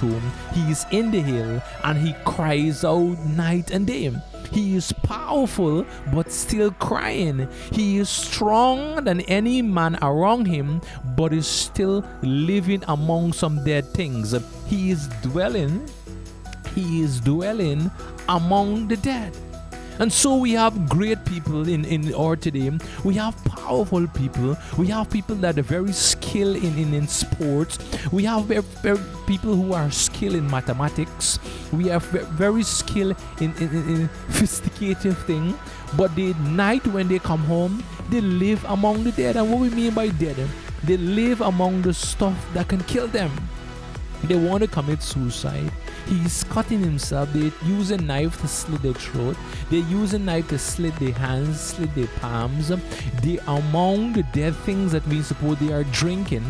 tomb. He is in the hill and he cries out night and day. He is powerful but still crying. He is stronger than any man around him but is still living among some dead things. He is dwelling among the dead. And so we have great people in our today. We have powerful people. We have people that are very skilled in sports. We have very people who are skilled in mathematics. We have very skilled in sophisticated things. But the night when they come home, they live among the dead. And what we mean by dead, they live among the stuff that can kill them. They want to commit suicide. He's cutting himself. They use a knife to slit their throat. They use a knife to slit their hands, slit their palms. They among the dead things that we suppose they are drinking.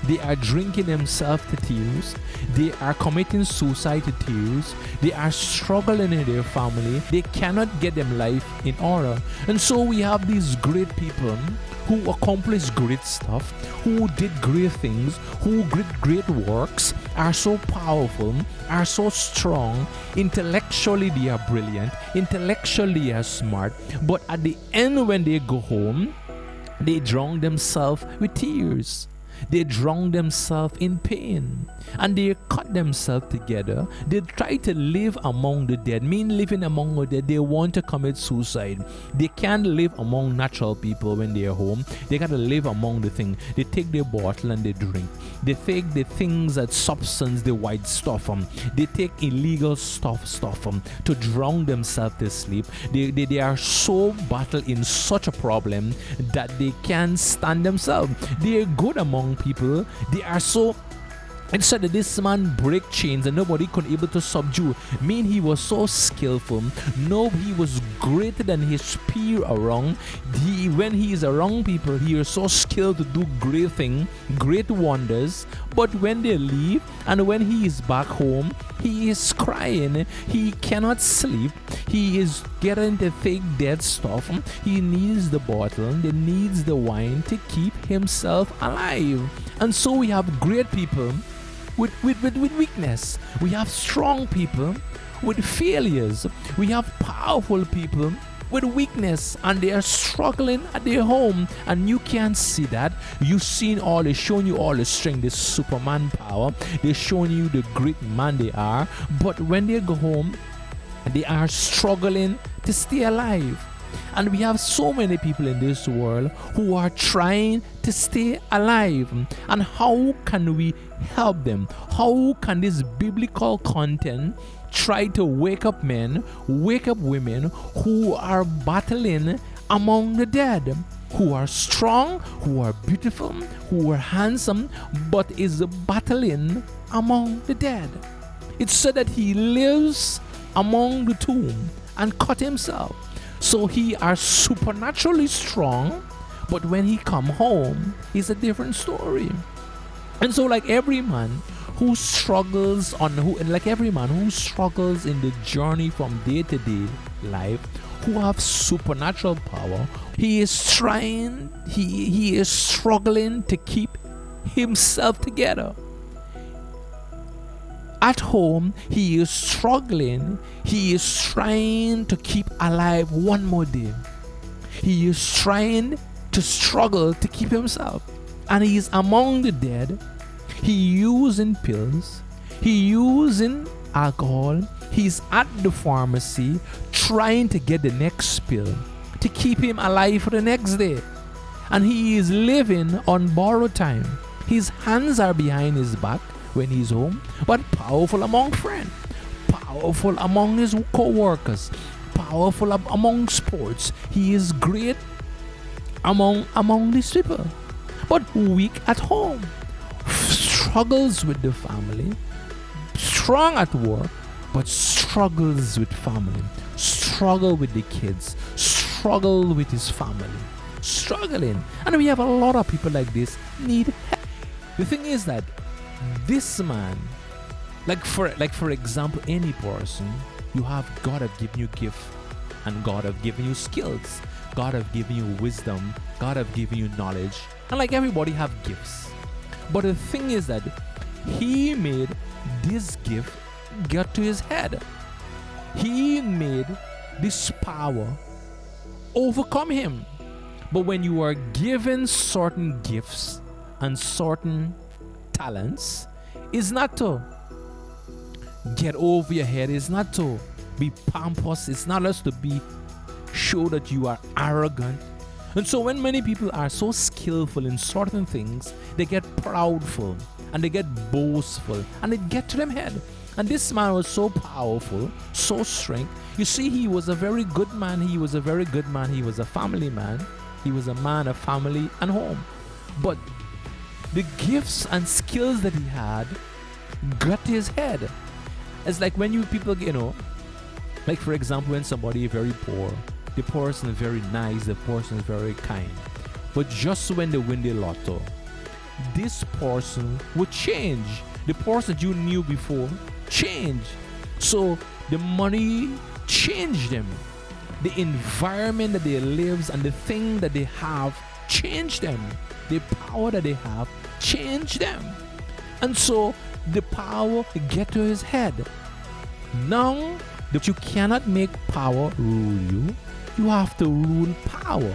They are drinking themselves to tears. They are committing suicide to tears. They are struggling in their family. They cannot get them life in order. And so we have these great people who accomplished great stuff, who did great things, who did great works, are so powerful, are so strong. Intellectually they are brilliant, intellectually they are smart, but at the end when they go home, they drown themselves with tears. They drown themselves in pain and they cut themselves together. They try to live among the dead. Mean living among the dead, they want to commit suicide. They can't live among natural people when they are home. They gotta live among the thing. They take their bottle and they drink. They take the things that substance, the white stuff. They take illegal stuff to drown themselves to sleep. They are so battled in such a problem that they can't stand themselves. They are good among people. They are so. And so that this man break chains and nobody could able to subdue. Mean he was so skillful. No, he was greater than his peer around. When he is around people, he is so skilled to do great things, great wonders. But when they leave and when he is back home, he is crying. He cannot sleep. He is getting the fake dead stuff. He needs the bottle. He needs the wine to keep himself alive. And so we have great people with weakness. We have strong people with failures. We have powerful people with weakness and they are struggling at their home and you can't see that. You've seen all, they're showing you all the strength, the Superman power. They're showing you the great man they are. But when they go home, they are struggling to stay alive. And we have so many people in this world who are trying to stay alive. And how can we help them? How can this biblical content try to wake up men, wake up women who are battling among the dead, who are strong, who are beautiful, who are handsome, but is battling among the dead? It's said that he lives among the tomb and cut himself. So he are supernaturally strong, but when he come home, it's a different story. And so like every man who struggles in the journey from day to day life, who have supernatural power, he is struggling to keep himself together. At home, he is struggling. He is trying to keep alive one more day. He is trying to struggle to keep himself. And he is among the dead. He using pills. He using alcohol. He's at the pharmacy trying to get the next pill to keep him alive for the next day. And he is living on borrowed time. His hands are behind his back when he's home, but powerful among friends, powerful among his co-workers, powerful among sports. He is great among these people, but weak at home, struggles with the family, strong at work, but struggles with family, struggle with the kids, struggle with his family, struggling. And we have a lot of people like this need help. The thing is that this man, like for example, any person, God have given you gift, and God have given you skills, God have given you wisdom, God have given you knowledge, and like everybody have gifts. But the thing is that he made this gift get to his head. He made this power overcome him. But when you are given certain gifts and certain talents, it's not to get over your head, it's not to be pompous, it's not just to be show that you are arrogant. And so when many people are so skillful in certain things, they get proudful and they get boastful and it get to them head. And this man was so powerful, so strength. You see, he was a very good man. He was a very good man. He was a family man. He was a man of family and home. But the gifts and skills that he had got to his head. It's like when you people, like for example, when somebody is very poor, the person is very nice, the person is very kind. But just when they win the lotto, this person would change. The person you knew before changed. So the money changed them. The environment that they live and the thing that they have changed them. The power that they have changed them. And so the power get to his head. Now that you cannot make power rule you, you have to rule power.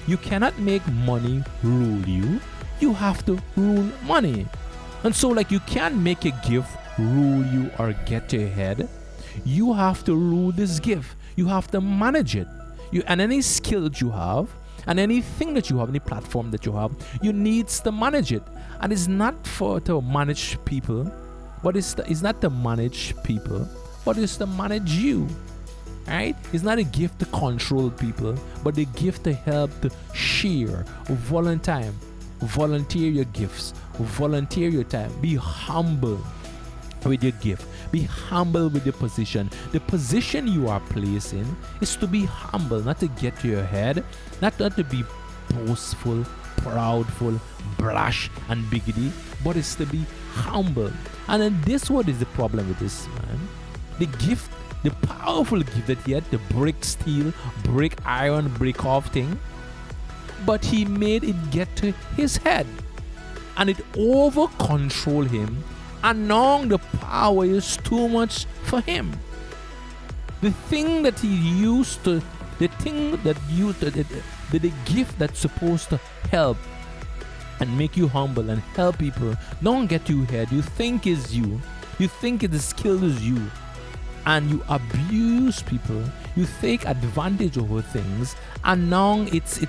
You cannot make money rule you, you have to rule money. And so like you can't make a gift rule you or get to your head. You have to rule this gift. You have to manage it. And any skill that you have, and anything that you have, any platform that you have, you need to manage it. And it's not to manage people, but it's not to manage people, but it's to manage you. Right? It's not a gift to control people, but a gift to help to share, volunteer your gifts, volunteer your time. Be humble with your gift. Be humble with your position. The position you are placed in is to be humble, not to get to your head, not to be boastful, proudful, brash, and biggity, but it's to be humble. And then this what is the problem with this man? The gift, the powerful gift that he had to break steel, break iron, break off thing, but he made it get to his head and it over control him, and now the power is too much for him. The thing that he used to, the gift that's supposed to help and make you humble and help people, don't get to your head. You think is you think the skill is you, and you abuse people, you take advantage over things, and now it's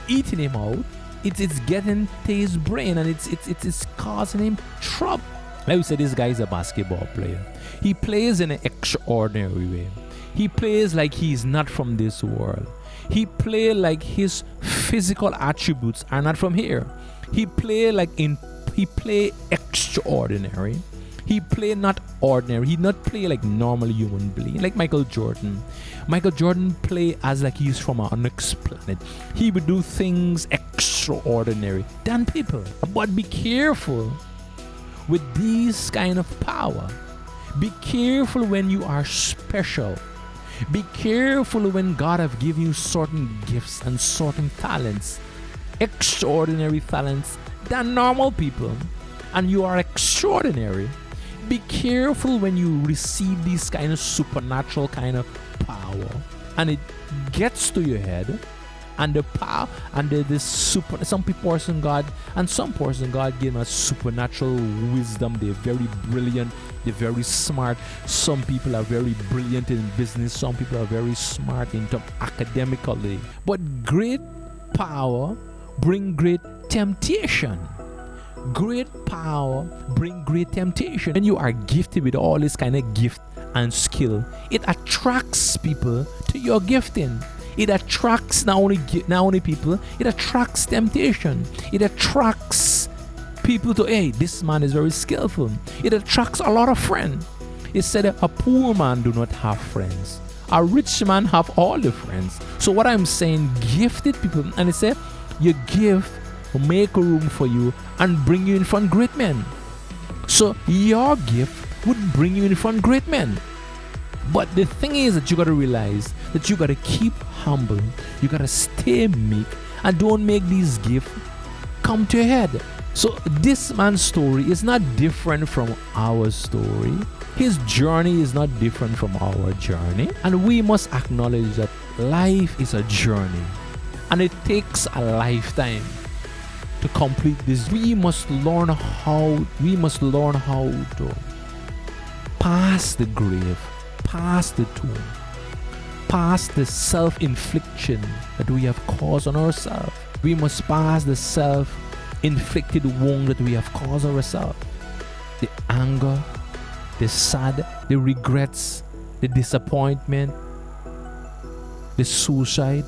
eating him out. It's getting to his brain, and it's causing him trouble. Like we said, this guy is a basketball player. He plays in an extraordinary way. He plays like he's not from this world. He plays like his physical attributes are not from here. He play extraordinary. He play not ordinary. He not play like normal human being. Like Michael Jordan. Michael Jordan play as like he's from our next planet. He would do things extraordinary than people. But be careful with these kind of power. Be careful when you are special. Be careful when God have given you certain gifts and certain talents, extraordinary talents than normal people, and you are extraordinary. Be careful when you receive this kind of supernatural kind of power and it gets to your head, and the power and some person God gave them a supernatural wisdom. They're very brilliant, they're very smart. Some people are very brilliant in business, some people are very smart in terms academically. But great power bring great temptation. Great power bring great temptation. When you are gifted with all this kind of gift and skill, it attracts people to your gifting. It attracts not only people, it attracts temptation. It attracts people to, hey, this man is very skillful. It attracts a lot of friends. It said a poor man do not have friends. A rich man have all the friends. So what I'm saying, gifted people, and it said your gift will make a room for you and bring you in front of great men. So your gift would bring you in front of great men. But the thing is that you got to realize that you got to keep humble. You got to stay meek and don't make these gifts come to your head. So this man's story is not different from our story. His journey is not different from our journey. And we must acknowledge that life is a journey. And it takes a lifetime to complete this. We must learn how to pass the grave, pass the tomb, pass the self-infliction that we have caused on ourselves. We must pass the self-inflicted wound that we have caused ourselves. The anger, the sad, the regrets, the disappointment, the suicide.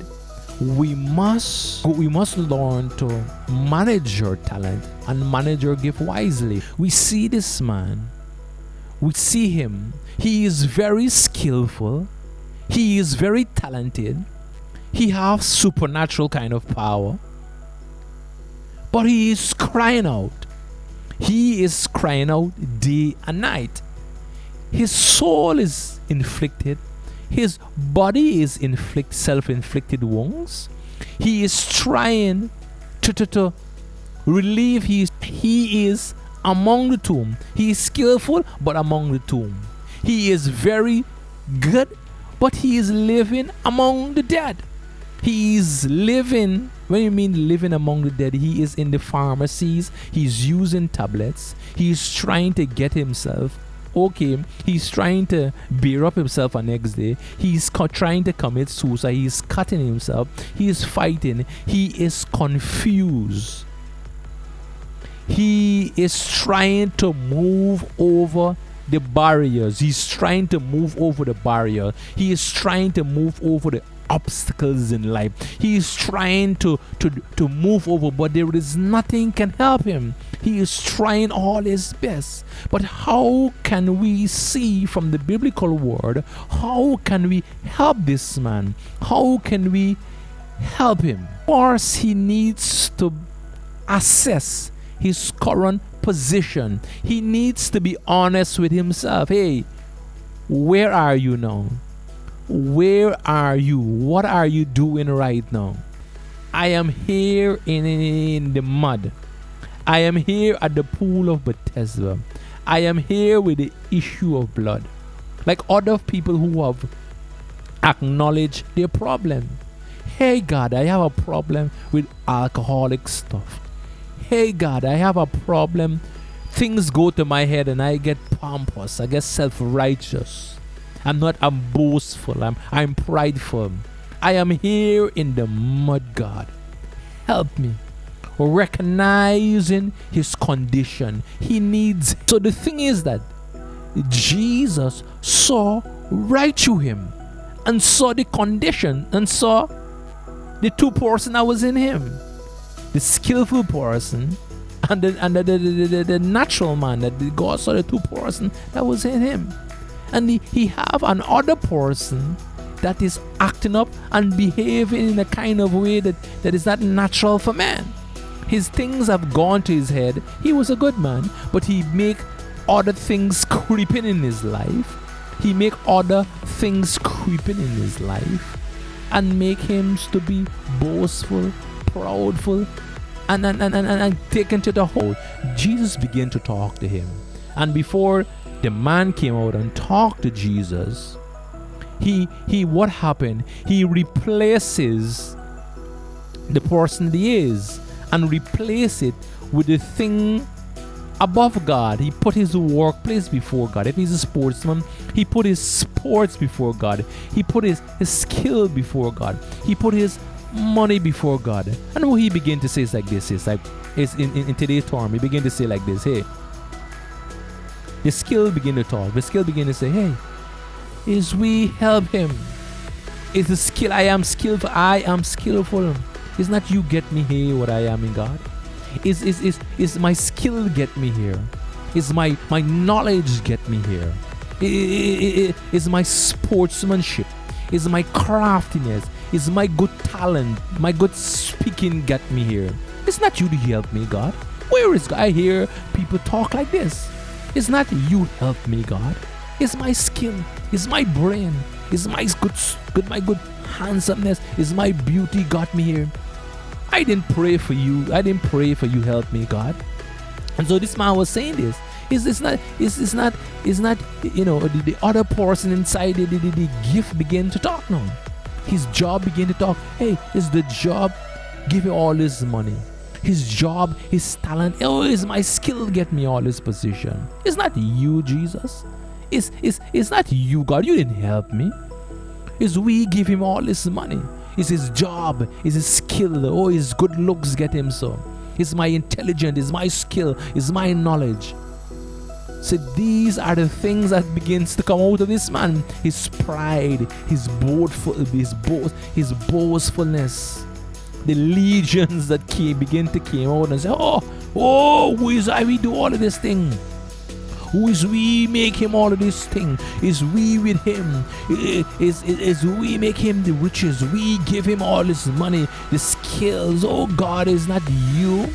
We must learn to manage your talent and manage your gift wisely. We see this man. We see him. He is very skillful. He is very talented. He has supernatural kind of power. But he is crying out. He is crying out day and night. His soul is inflicted. His body is self-inflicted wounds. He is trying to relieve. He is among the tomb. He is skillful, but among the tomb. He is very good, but he is living among the dead. He is living, when you mean living among the dead, he is in the pharmacies. He's using tablets. He's trying to get himself okay. He's trying to bear up himself the next day. He's trying to commit suicide. He's cutting himself. He is fighting. He is confused. He is trying to move over the barriers. He's trying to move over the barrier. He is trying to move over the obstacles in life. He is trying to move over, but there is nothing can help him. He is trying all his best. But how can we see from the biblical word, how can we help this man? How can we help him? Of course, he needs to assess his current position. He needs to be honest with himself. Hey, where are you now? Where are you? What are you doing right now? I am here in the mud. I am here at the pool of Bethesda. I am here with the issue of blood. Like other people who have acknowledged their problem. Hey God, I have a problem with alcoholic stuff. Hey God, I have a problem. Things go to my head and I get pompous. I get self-righteous. I'm boastful. I'm prideful. I am here in the mud, God. Help me. Recognizing his condition. He needs. So the thing is that Jesus saw right through him and saw the condition and saw the two person that was in him. The skillful person and the natural man, that God saw the two person that was in him. And he have another person that is acting up and behaving in a kind of way that is not natural for man. His things have gone to his head. He was a good man, but he make other things creeping in his life. He make other things creeping in his life and make him to be boastful, proudful, and taken to the whole. Jesus began to talk to him. And before the man came out and talked to Jesus, what happened? He replaces the person he is and replace it with the thing above God. He put his workplace before God. If he's a sportsman, he put his sports before God. He put his skill before God. He put his money before God. And what he began to say is like this. It's in today's term, he began to say like this. Hey, the skill begin to talk. The skill begin to say, hey, is we help him. Is the skill, I am skillful. I am skillful. It's not you get me here what I am in God. Is my skill get me here? Is my knowledge get me here? Is my sportsmanship? Is my craftiness? Is my good talent? My good speaking get me here? It's not you to help me, God. Where is God? I hear people talk like this. It's not you help me, God. It's my skill. It's my brain. It's my good handsomeness. It's my beauty got me here. I didn't pray for you. I didn't pray for you help me, God. And so this man was saying this. It's not, the other person inside the gift began to talk now. His job began to talk. Hey, is the job give you all this money? His job, his talent, is my skill get me all this position. It's not you, Jesus. It's not you, God. You didn't help me. It's we give him all this money. It's his job, it's his skill. His good looks get him so. It's my intelligence, it's my skill, it's my knowledge. So these are the things that begins to come out of this man. His pride, his boastfulness. The legions that begin to come out and say, who is I we do all of this thing? Who is we make him all of this thing? Is we with him? Is we make him the riches? We give him all this money, the skills. Oh, God, is not you.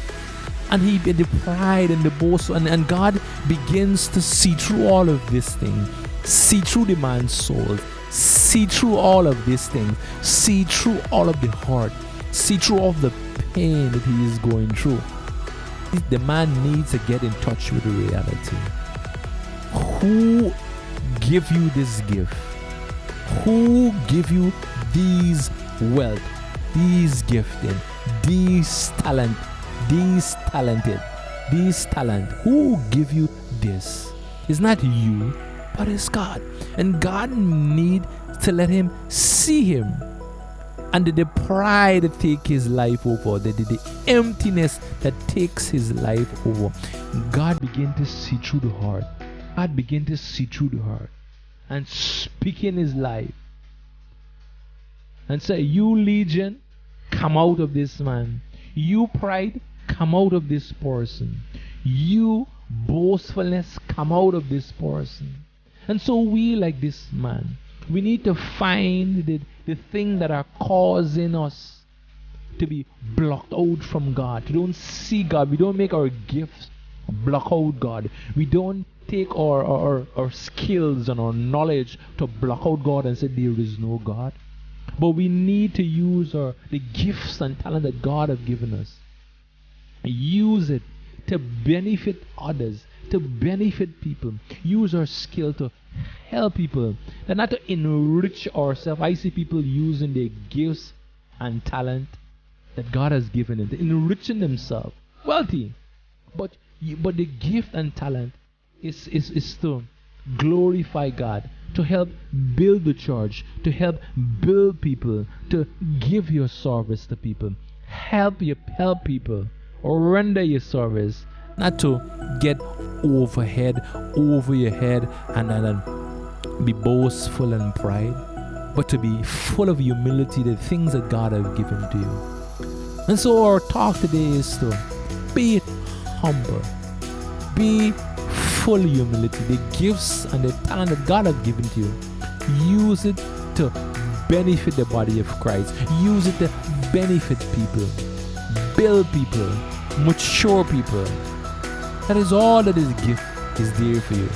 And the pride and the boast, and God begins to see through all of this thing, see through the man's soul, see through all of these things, see through all of the heart, see through all of the pain that he is going through. The man needs to get in touch with the reality. Who give you this gift? Who give you these wealth, these gifting, these talent, these talented, these talent? Who give you this? It's not you, but it's God. And God needs to let him see him. And the pride that takes his life over, the emptiness that takes his life over, God begin to see through the heart. God began to see through the heart and speak in his life and say, you legion, come out of this man. You pride, come out of this person. You boastfulness, come out of this person. And so we, like this man, we need to find the thing that are causing us to be blocked out from God, to don't see God. We don't make our gifts block out God. We don't take our skills and our knowledge to block out God and say there is no God. But we need to use the gifts and talent that God has given us. Use it to benefit others, to benefit people. Use our skill to help people, and not to enrich ourselves. I see people using their gifts and talent that God has given them, to enriching themselves. Wealthy. But the gift and talent is to glorify God, to help build the church, to help build people, to give your service to people, help people, or render your service, not to get over your head and be boastful and pride, but to be full of humility, the things that God has given to you. And so our talk today is to be humble, be full humility, the gifts and the talent that God has given to you. Use it to benefit the body of Christ. Use it to benefit people, build people, mature people. That is all that this gift is there for you.